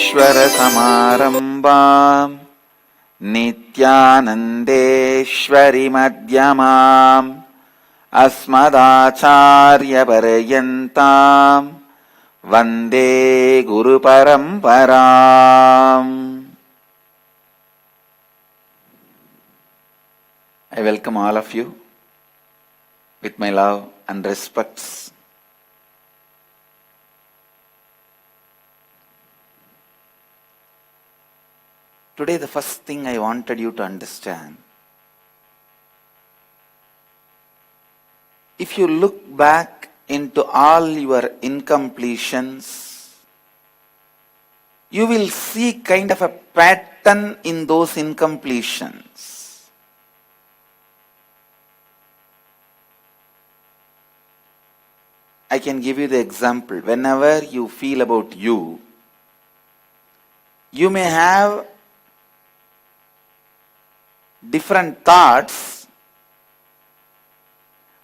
Samaarambam Nithyanandeshwari Madhyamam Asmadacharya Parayantam Vande Guru Paramparam. I welcome all of you with my love and respects. Today, the first thing I wanted you to understand, if you look back into all your incompletions, you will see kind of a pattern in those incompletions. I can give you the example. Whenever you feel about you, you may have different thoughts,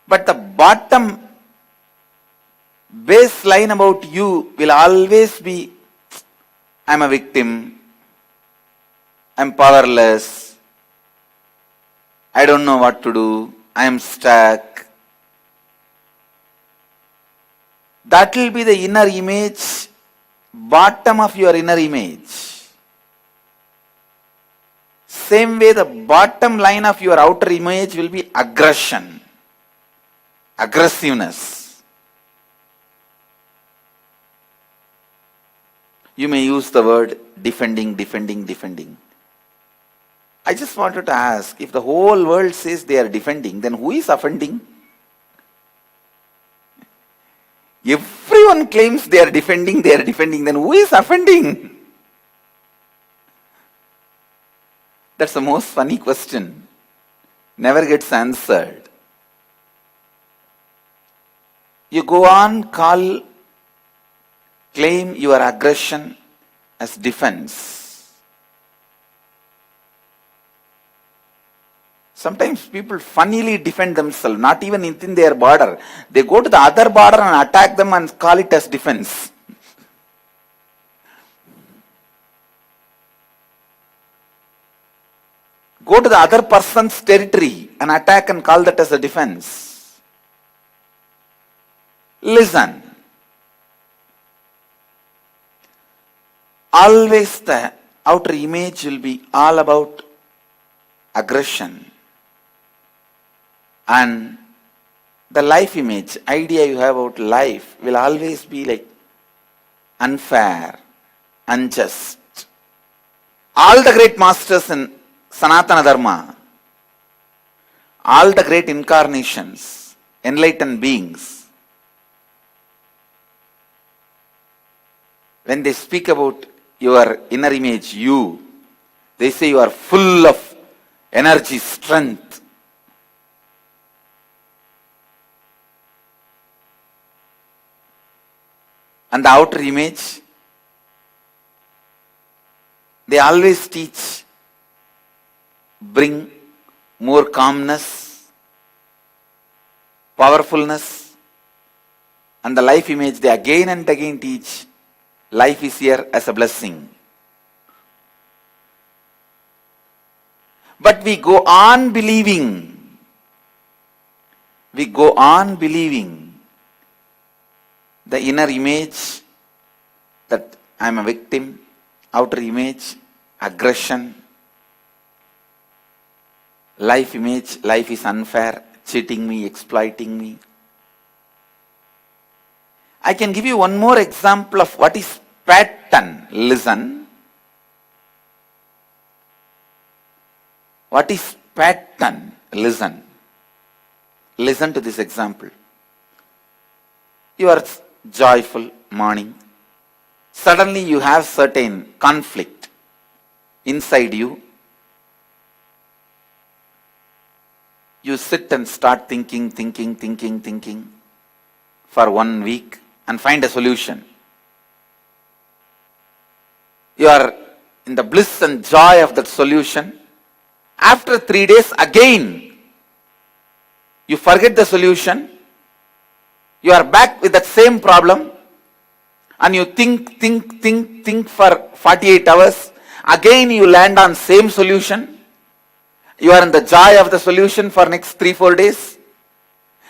but the bottom baseline about you will always be, I'm a victim, I'm powerless, I don't know what to do, I am stuck. That will be the inner image, bottom of your inner image. Same way, the bottom line of your outer image will be aggression, aggressiveness. You may use the word defending. I just wanted to ask, if the whole world says they are defending, then who is offending? Everyone claims they are defending, then who is offending? That's the most funny question. Never gets answered. You go on, claim your aggression as defense. Sometimes people funnily defend themselves, not even within their border. They go to the other border and attack them and call it as defense. Go to the other person's territory and attack and call that as a defense. Listen. Always the outer image will be all about aggression. And the life image, idea you have about life will always be like unfair, unjust. All the great masters in Sanatana Dharma, all the great incarnations, enlightened beings, when they speak about your inner image, you, they say you are full of energy, strength. And the outer image, they always teach, bring more calmness, powerfulness, and the life image they again and again teach, life is here as a blessing. But we go on believing the inner image that I am a victim, outer image, aggression, life image, life is unfair, cheating me, exploiting me. I can give you one more example of what is pattern. Listen. What is pattern? Listen. Listen to this example. You are joyful morning. Suddenly you have certain conflict inside you. You sit and start thinking for 1 week and find a solution. You are in the bliss and joy of that solution. After 3 days, again, you forget the solution. You are back with that same problem. and you think for 48 hours. Again you land on same solution. You are in the joy of the solution for next 3-4 days.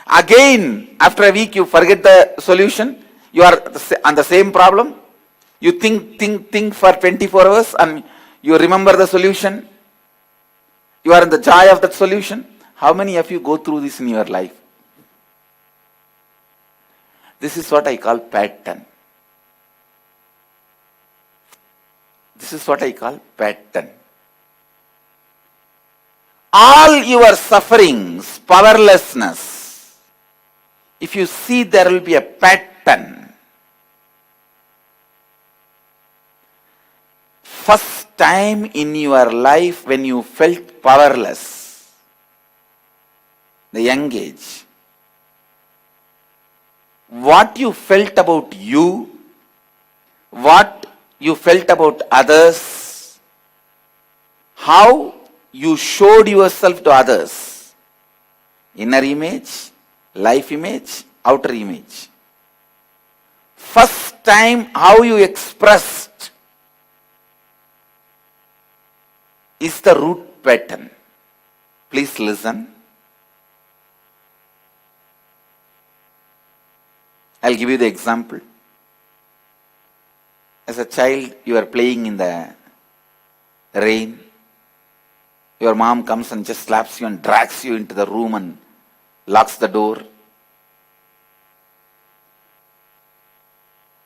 Again, after a week you forget the solution. You are on the same problem. You think for 24 hours and you remember the solution. You are in the joy of that solution. How many of you go through this in your life? This is what I call pattern. This is what I call pattern. All your sufferings, powerlessness, if you see, there will be a pattern. First time in your life when you felt powerless, the young age, what you felt about you, what you felt about others, how you showed yourself to others, inner image, life image, outer image. First time how you expressed is the root pattern. Please listen. I'll give you the example. As a child, you are playing in the rain. Your mom comes and just slaps you and drags you into the room and locks the door.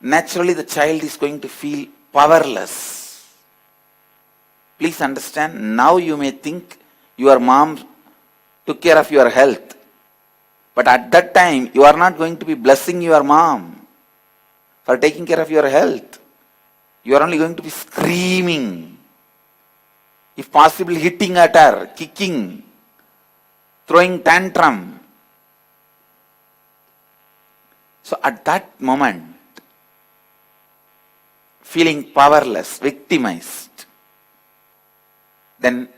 Naturally, the child is going to feel powerless. Please understand, now you may think your mom took care of your health. But at that time, you are not going to be blessing your mom for taking care of your health. You are only going to be screaming. If possible, hitting at her, kicking, throwing tantrum. So at that moment, feeling powerless, victimized, then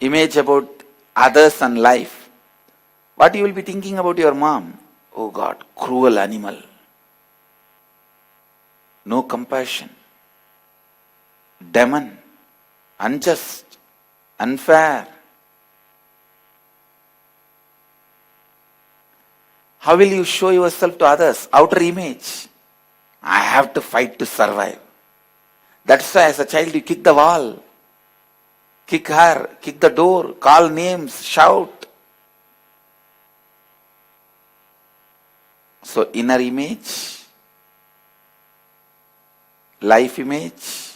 image about others and life. What you will be thinking about your mom? Oh God, cruel animal. No compassion. Demon. Unjust. Unfair. How will you show yourself to others? Outer image. I have to fight to survive. That's why as a child you kick the wall. Kick her, kick the door, call names, shout. So inner image, life image,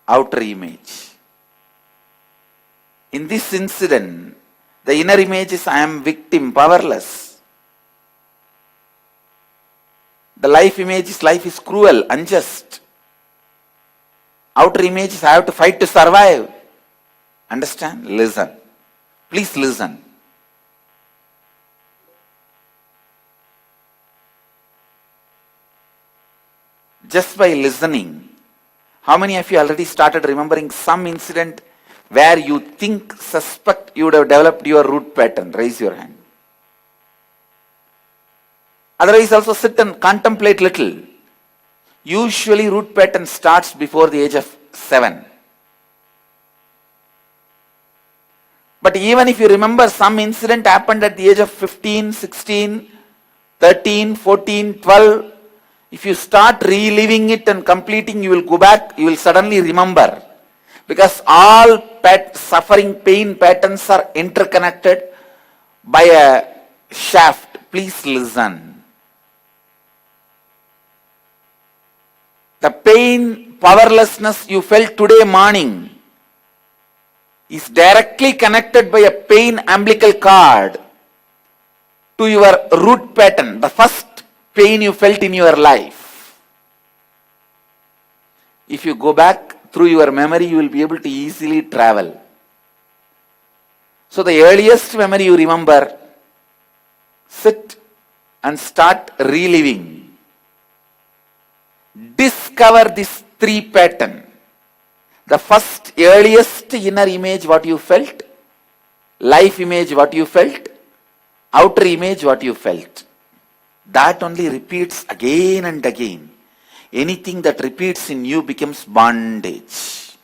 outer image. In this incident, the inner image is I am victim, powerless. The life image is life is cruel, unjust. Outer image is I have to fight to survive. Understand? Listen. Please listen. Just by listening, how many of you already started remembering some incident where you think, suspect you would have developed your root pattern? Raise your hand. Otherwise also sit and contemplate little. Usually root pattern starts before the age of 7. But even if you remember some incident happened at the age of 15, 16, 13, 14, 12, if you start reliving it and completing, you will go back, you will suddenly remember. Because all suffering, pain patterns are interconnected by a shaft. Please listen. The pain, powerlessness you felt today morning is directly connected by a pain umbilical cord to your root pattern, the first pain you felt in your life. If you go back through your memory, you will be able to easily travel. So the earliest memory you remember, sit and start reliving. Discover this 3 pattern. The first earliest inner image what you felt, life image what you felt, outer image what you felt. That only repeats again and again. Anything that repeats in you becomes bondage.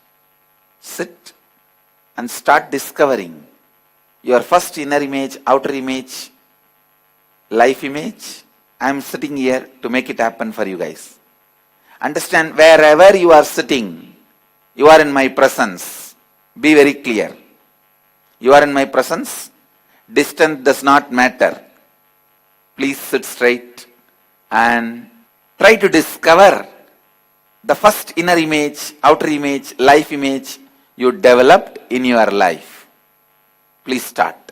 Sit and start discovering your first inner image, outer image, life image. I am sitting here to make it happen for you guys. Understand, wherever you are sitting, you are in my presence. Be very clear. You are in my presence. Distance does not matter. Please sit straight and try to discover the first inner image, outer image, life image you developed in your life. Please start.